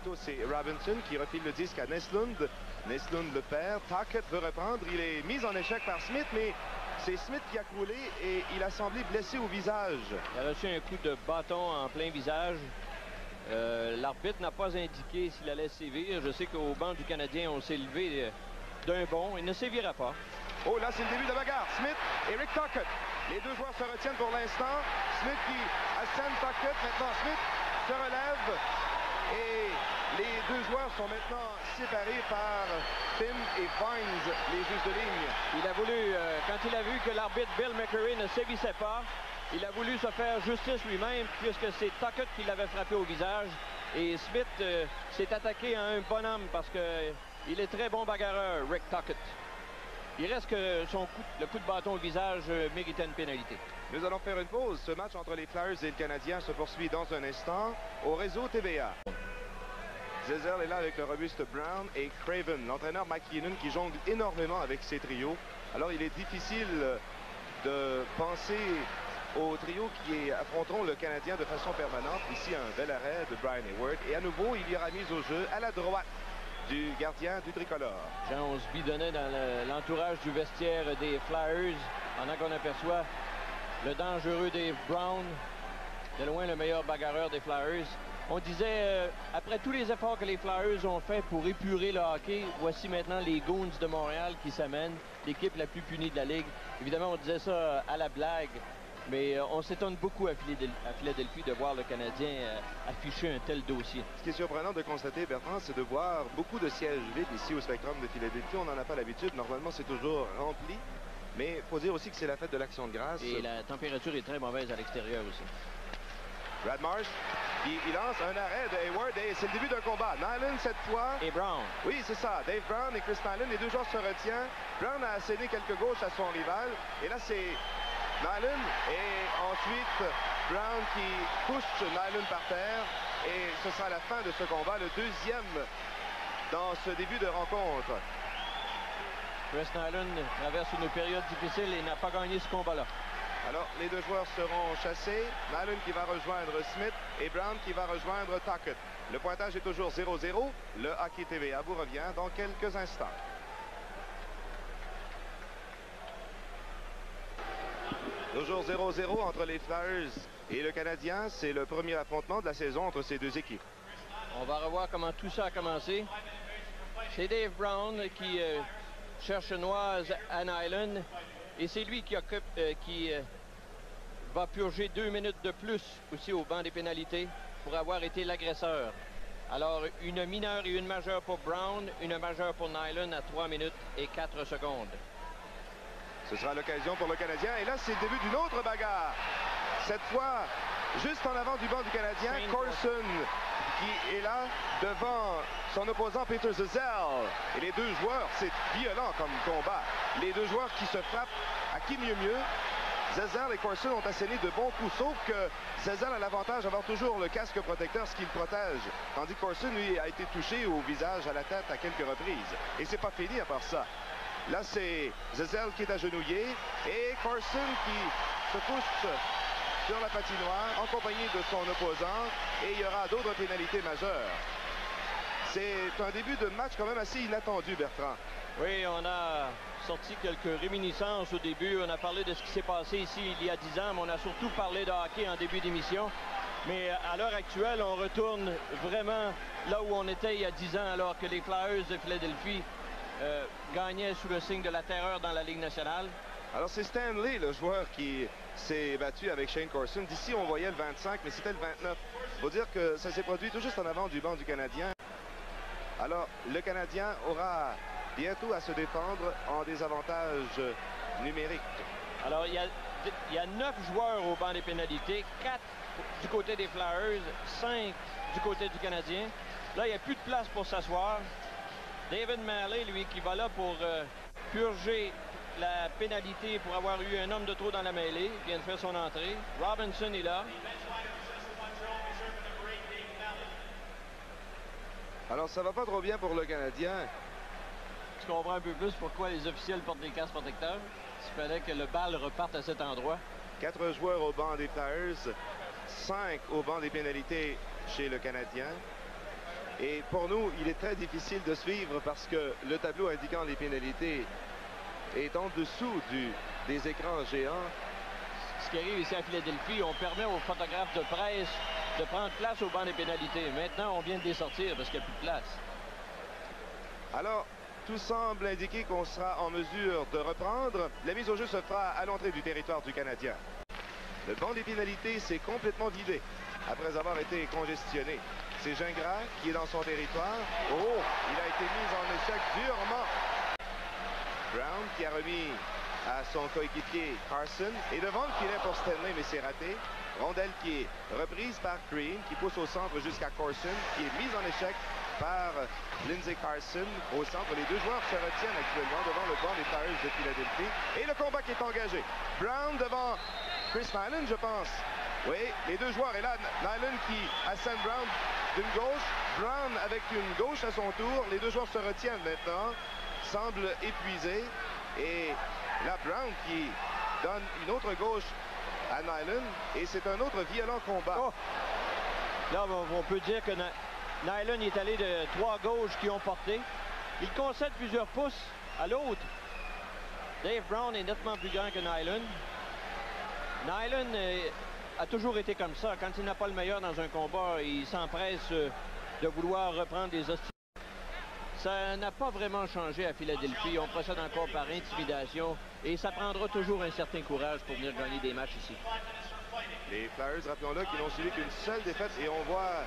Aussitôt, c'est Robinson qui refile le disque à Neslund. Neslund le perd. Tocchet veut reprendre. Il est mis en échec par Smith, mais c'est Smith qui a coulé et il a semblé blessé au visage. Il a reçu un coup de bâton en plein visage. L'arbitre n'a pas indiqué s'il allait sévir. Je sais qu'au banc du Canadien, on s'est levé d'un bond. Il ne sévira pas. Oh, là, c'est le début de la bagarre. Smith et Rick Tocchet. Les deux joueurs se retiennent pour l'instant. Smith qui assène Tocchet. Maintenant, Smith se relève. Et les deux joueurs sont maintenant séparés par Tim et Vines, les juges de ligne. Il a voulu, quand il a vu que l'arbitre Bill McCurry ne sévissait pas, il a voulu se faire justice lui-même, puisque c'est Tocchet qui l'avait frappé au visage. Et Smith s'est attaqué à un bonhomme parce qu'il est très bon bagarreur, Rick Tocchet. Il reste que le coup de bâton au visage méritait une pénalité. Nous allons faire une pause. Ce match entre les Flyers et le Canadien se poursuit dans un instant au réseau TVA. Zezel est là avec le robuste Brown et Craven. L'entraîneur McKinnon qui jongle énormément avec ses trios. Alors il est difficile de penser au trio qui affronteront le Canadien de façon permanente. Ici un bel arrêt de Brian Hayward. Et à nouveau il y aura mise au jeu à la droite du gardien du tricolore. Jean, on se bidonnait dans l'entourage du vestiaire des Flyers pendant qu'on aperçoit le dangereux Dave Brown, de loin le meilleur bagarreur des Flyers. On disait, après tous les efforts que les Flyers ont fait pour épurer le hockey, voici maintenant les Goons de Montréal qui s'amènent, l'équipe la plus punie de la Ligue. Évidemment, on disait ça à la blague, mais on s'étonne beaucoup à Philadelphie de voir le Canadien afficher un tel dossier. Ce qui est surprenant de constater, Bertrand, c'est de voir beaucoup de sièges vides ici au Spectrum de Philadelphie. On n'en a pas l'habitude. Normalement, c'est toujours rempli. Mais il faut dire aussi que c'est la fête de l'Action de grâce. Et la température est très mauvaise à l'extérieur aussi. Brad Marsh, il lance un arrêt de Hayward et c'est le début d'un combat. Nyland cette fois. Et Brown. Oui, c'est ça. Dave Brown et Chris Nyland, les deux joueurs se retiennent. Brown a asséné quelques gauches à son rival. Et là, c'est Nyland et ensuite Brown qui couche Nyland par terre. Et ce sera la fin de ce combat, le deuxième dans ce début de rencontre. Chris Nyland traverse une période difficile et n'a pas gagné ce combat-là. Alors, les deux joueurs seront chassés. Nyland qui va rejoindre Smith et Brown qui va rejoindre Tocchet. Le pointage est toujours 0-0. Le Hockey TVA vous revient dans quelques instants. Toujours 0-0 entre les Flyers et le Canadien. C'est le premier affrontement de la saison entre ces deux équipes. On va revoir comment tout ça a commencé. C'est Dave Brown qui cherche Noise à Nyland. Et c'est lui qui va purger 2 minutes de plus aussi au banc des pénalités pour avoir été l'agresseur. Alors, une mineure et une majeure pour Brown, une majeure pour Nyland à 3 minutes et 4 secondes. Ce sera l'occasion pour le Canadien. Et là, c'est le début d'une autre bagarre. Cette fois, juste en avant du banc du Canadien, Corson qui est là devant son opposant Peter Zezel. Et les deux joueurs, c'est violent comme combat. Les deux joueurs qui se frappent à qui mieux. Zezel et Corson ont asséné de bons coups, sauf que Zezel a l'avantage d'avoir toujours le casque protecteur, ce qui le protège. Tandis que Corson, lui, a été touché au visage, à la tête à quelques reprises. Et c'est pas fini à part ça. Là, c'est Zezel qui est agenouillé et Corson qui se couche sur la patinoire en compagnie de son opposant. Et il y aura d'autres pénalités majeures. C'est un début de match quand même assez inattendu, Bertrand. Oui, on a sorti quelques réminiscences au début. On a parlé de ce qui s'est passé ici il y a 10 ans, mais on a surtout parlé de hockey en début d'émission. Mais à l'heure actuelle, on retourne vraiment là où on était il y a 10 ans, alors que les Flyers de Philadelphie gagnaient sous le signe de la terreur dans la Ligue nationale. Alors c'est Stanley, le joueur qui s'est battu avec Shane Corson. D'ici, on voyait le 25, mais c'était le 29. Il faut dire que ça s'est produit tout juste en avant du banc du Canadien. Alors, le Canadien aura bientôt à se défendre en désavantage numérique. Alors, il y a 9 joueurs au banc des pénalités, 4 du côté des Flyers, 5 du côté du Canadien. Là, il n'y a plus de place pour s'asseoir. David Malley, lui, qui va là pour purger la pénalité pour avoir eu un homme de trop dans la mêlée, vient de faire son entrée. Robinson est là. Alors, ça va pas trop bien pour le Canadien. Tu comprends un peu plus pourquoi les officiels portent des casques protecteurs? Il fallait que le bal reparte à cet endroit. 4 joueurs au banc des Flyers, 5 au banc des pénalités chez le Canadien. Et pour nous, il est très difficile de suivre parce que le tableau indiquant les pénalités est en dessous des écrans géants. Ce qui arrive ici à Philadelphie, on permet aux photographes de presse de prendre place au banc des pénalités. Maintenant, on vient de les sortir parce qu'il n'y a plus de place. Alors, tout semble indiquer qu'on sera en mesure de reprendre. La mise au jeu se fera à l'entrée du territoire du Canadien. Le banc des pénalités s'est complètement vidé après avoir été congestionné. C'est Gingras qui est dans son territoire. Oh, il a été mis en échec durement. Brown qui a remis à son coéquipier Carson. Et devant le filet pour Stanley, mais c'est raté. Rondelle qui est reprise par Green, qui pousse au centre jusqu'à Corson, qui est mise en échec par Lindsey Carson au centre. Les deux joueurs se retiennent actuellement devant le banc des Flyers de Philadelphie. Et le combat qui est engagé. Brown devant Chris Nyland, je pense. Oui, les deux joueurs. Et là, Nyland qui assène Brown d'une gauche. Brown avec une gauche à son tour. Les deux joueurs se retiennent maintenant. Semble épuisé. Et là, Brown qui donne une autre gauche à Nyland. Et c'est un autre violent combat. Oh. Là, on peut dire que Nyland est allé de 3 gauches qui ont porté. Il concède plusieurs pouces à l'autre. Dave Brown est nettement plus grand que Nyland. Nyland a toujours été comme ça. Quand il n'a pas le meilleur dans un combat, il s'empresse de vouloir reprendre des hostilités. Ça n'a pas vraiment changé à Philadelphie. On procède encore par intimidation et ça prendra toujours un certain courage pour venir gagner des matchs ici. Les Flyers, rappelons-le, qui n'ont suivi qu'une seule défaite et on voit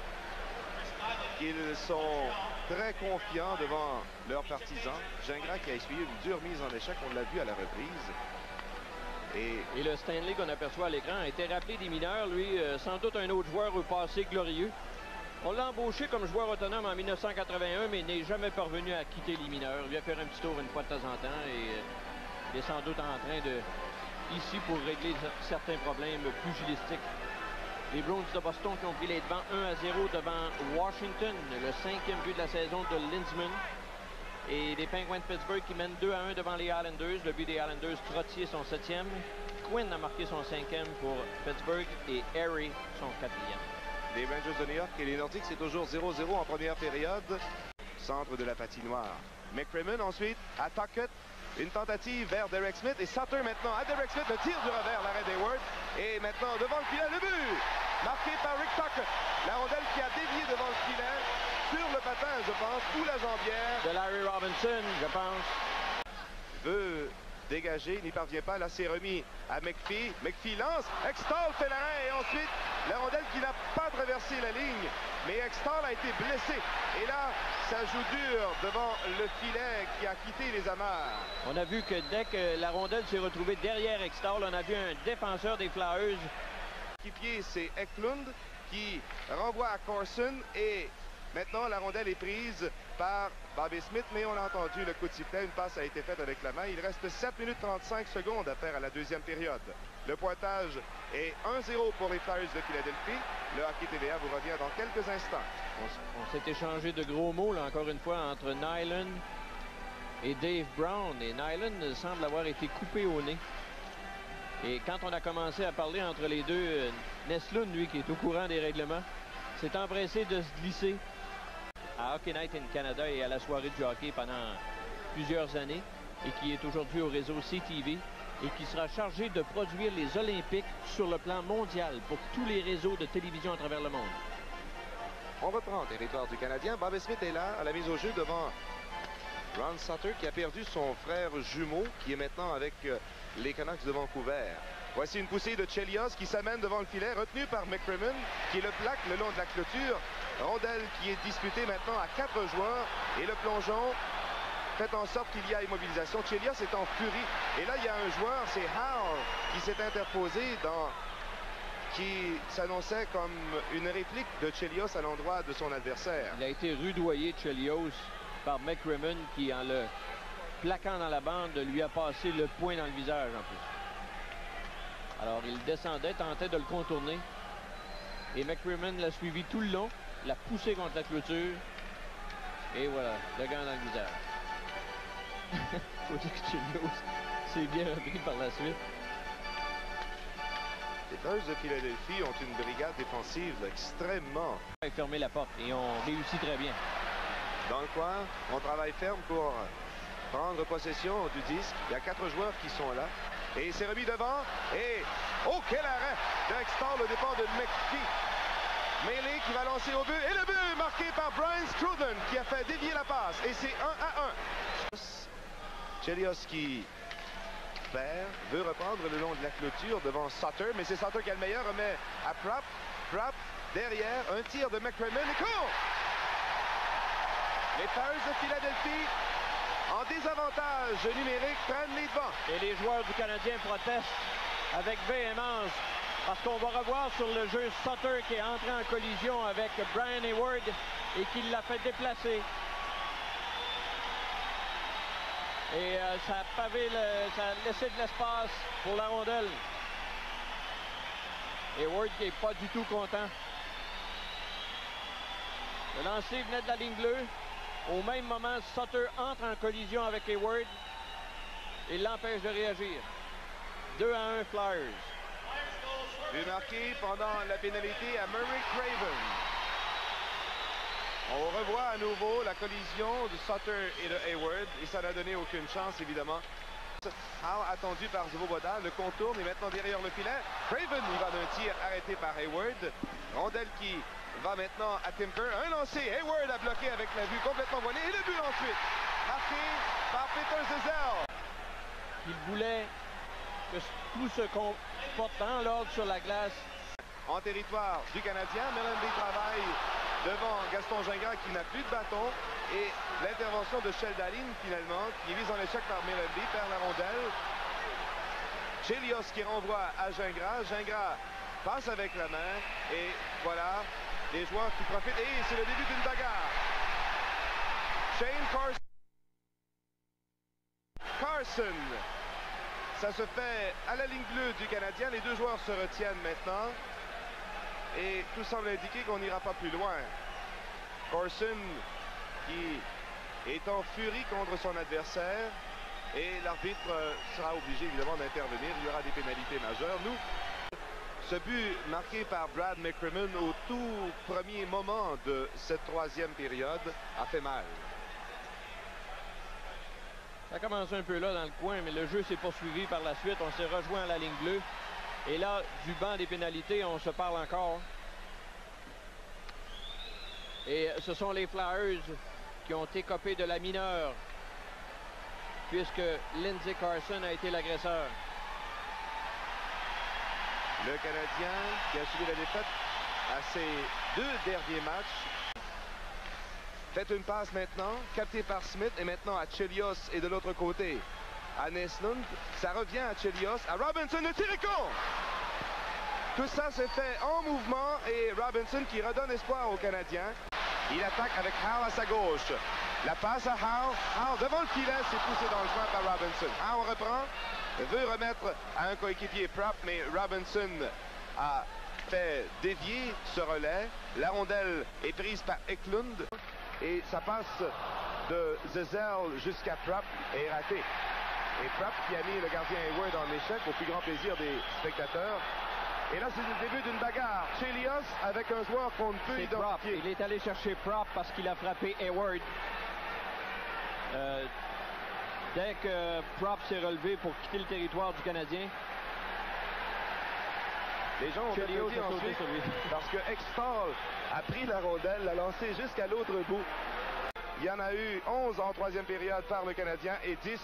qu'ils sont très confiants devant leurs partisans. Gingras qui a essuyé une dure mise en échec, on l'a vu à la reprise. Et le Stanley qu'on aperçoit à l'écran a été rappelé des mineurs, lui, sans doute un autre joueur au passé glorieux. On l'a embauché comme joueur autonome en 1981, mais n'est jamais parvenu à quitter les mineurs. Il vient faire un petit tour une fois de temps en temps et il est sans doute en train de, ici, pour régler certains problèmes pugilistiques. Les Bruins de Boston qui ont pris les devants 1-0 devant Washington, le 5e but de la saison de Lindsman. Et les Penguins de Pittsburgh qui mènent 2-1 devant les Islanders. Le but des Islanders, Trottier, son 7e. Quinn a marqué son 5e pour Pittsburgh et Harry son 4e. Les Rangers de New York et les Nordiques, c'est toujours 0-0 en première période. Centre de la patinoire. McCrimmon ensuite à Tuckett. Une tentative vers Derek Smith et Sutter maintenant à Derek Smith. Le tir du revers, l'arrêt d'Hayward. Et maintenant devant le filet, le but! Marqué par Rick Tuckett. La rondelle qui a dévié devant le filet. Sur le patin, je pense, ou la jambière. De Larry Robinson, je pense. Veut dégager, n'y parvient pas. Là, c'est remis à McPhee. McPhee lance. Extall fait l'arrêt et ensuite, la rondelle qui n'a pas traversé la ligne. Mais Extall a été blessé. Et là, ça joue dur devant le filet qui a quitté les amarres. On a vu que dès que la rondelle s'est retrouvée derrière Extall, on a vu un défenseur des Flyers. L'équipier, c'est Eklund qui renvoie à Corson et maintenant, la rondelle est prise par Bobby Smith, mais on a entendu le coup de sifflet. Une passe a été faite avec la main. Il reste 7 minutes 35 secondes à faire à la deuxième période. Le pointage est 1-0 pour les Flyers de Philadelphie. Le Hockey TVA vous revient dans quelques instants. On s'est échangé de gros mots, là, encore une fois, entre Nyland et Dave Brown. Et Nyland semble avoir été coupé au nez. Et quand on a commencé à parler entre les deux, Neslund, lui, qui est au courant des règlements, s'est empressé de se glisser à Hockey Night in Canada et à la soirée du hockey pendant plusieurs années et qui est aujourd'hui au réseau CTV et qui sera chargé de produire les Olympiques sur le plan mondial pour tous les réseaux de télévision à travers le monde. On reprend le territoire du Canadien. Bobby Smith est là à la mise au jeu devant Ron Sutter qui a perdu son frère jumeau qui est maintenant avec les Canucks de Vancouver. Voici une poussée de Chelios qui s'amène devant le filet, retenu par McCrimmon, qui le plaque le long de la clôture. Rondelle qui est disputée maintenant à 4 joueurs. Et le plongeon fait en sorte qu'il y a immobilisation. Chelios est en furie. Et là, il y a un joueur, c'est Howe, qui s'est interposé qui s'annonçait comme une réplique de Chelios à l'endroit de son adversaire. Il a été rudoyé, Chelios, par McCrimmon, qui, en le plaquant dans la bande, lui a passé le poing dans le visage en plus. Alors, il descendait, tentait de le contourner. Et McCrimmon l'a suivi tout le long, l'a poussé contre la clôture. Et voilà, le gant dans le visage. Faut dire que Chelios s'est bien repris par la suite. Les Flyers de Philadelphie ont une brigade défensive extrêmement... Fermer la porte et on réussit très bien. Dans le coin, on travaille ferme pour prendre possession du disque. Il y a 4 joueurs qui sont là. Et il s'est remis devant. Et, oh, quel arrêt de Extall au départ de McPhee. Mêlé qui va lancer au but. Et le but marqué par Brian Struden qui a fait dévier la passe. Et c'est 1-1. Chelios qui perd, veut reprendre le long de la clôture devant Sutter. Mais c'est Sutter qui a le meilleur. Remet à Propp. Propp derrière. Un tir de McCrimmon. Et court! Les Flyers de Philadelphie, en désavantage numérique, prennent les devants. Et les joueurs du Canadien protestent avec véhémence parce qu'on va revoir sur le jeu Sutter qui est entré en collision avec Brian Hayward et qui l'a fait déplacer. Et ça a laissé de l'espace pour la rondelle. Hayward qui n'est pas du tout content. Le lancer venait de la ligne bleue. Au même moment, Sutter entre en collision avec Hayward et l'empêche de réagir. 2-1 Flyers. But marqué pendant la pénalité à Murray Craven. On revoit à nouveau la collision de Sutter et de Hayward et ça n'a donné aucune chance évidemment. Howe attendu par Svoboda, le contourne et maintenant derrière le filet. Craven y va d'un tir arrêté par Hayward. Rondelle qui va maintenant à Timper. Un lancé. Hayward a bloqué avec la vue complètement voilée. Et le but ensuite. Marqué par Peter Zezel. Il voulait que tout se comporte dans l'ordre sur la glace. En territoire du Canadien, Mellanby travaille devant Gaston Gingras qui n'a plus de bâton. Et l'intervention de Sheldalin finalement, qui est mise en échec par Mellanby, perd la rondelle. Chelios qui renvoie à Gingras. Gingras passe avec la main. Et voilà. Les joueurs qui profitent. Et c'est le début d'une bagarre. Shane Carson. Ça se fait à la ligne bleue du Canadien. Les deux joueurs se retiennent maintenant. Et tout semble indiquer qu'on n'ira pas plus loin. Carson qui est en furie contre son adversaire. Et l'arbitre sera obligé évidemment d'intervenir. Il y aura des pénalités majeures. Nous... Ce but marqué par Brad McCrimmon au tout premier moment de cette troisième période a fait mal. Ça a commencé un peu là dans le coin, mais le jeu s'est poursuivi par la suite. On s'est rejoint à la ligne bleue. Et là, du banc des pénalités, on se parle encore. Et ce sont les Flyers qui ont écopé de la mineure, puisque Lindsey Carson a été l'agresseur. Le Canadien qui a subi la défaite à ses 2 derniers matchs. Fait une passe maintenant, captée par Smith et maintenant à Chelios et de l'autre côté à Neslund. Ça revient à Chelios, à Robinson, le tir est con! Tout ça se fait en mouvement et Robinson qui redonne espoir aux Canadiens. Il attaque avec Howe à sa gauche. La passe à Howe. Howe devant le filet, c'est poussé dans le coin par Robinson. Howe reprend. Veut remettre à un coéquipier Propp, mais Robinson a fait dévier ce relais. La rondelle est prise par Eklund et ça passe de Zezel jusqu'à Propp et est raté. Et Propp qui a mis le gardien Hayward en échec au plus grand plaisir des spectateurs. Et là, c'est le début d'une bagarre. Chelios avec un joueur qu'on ne peut identifier. Il est allé chercher Propp parce qu'il a frappé Hayward. Dès que Propp s'est relevé pour quitter le territoire du Canadien, les gens ont applaudi ensuite parce que Extall a pris la rondelle, l'a lancée jusqu'à l'autre bout. Il y en a eu 11 en troisième période par le Canadien et 10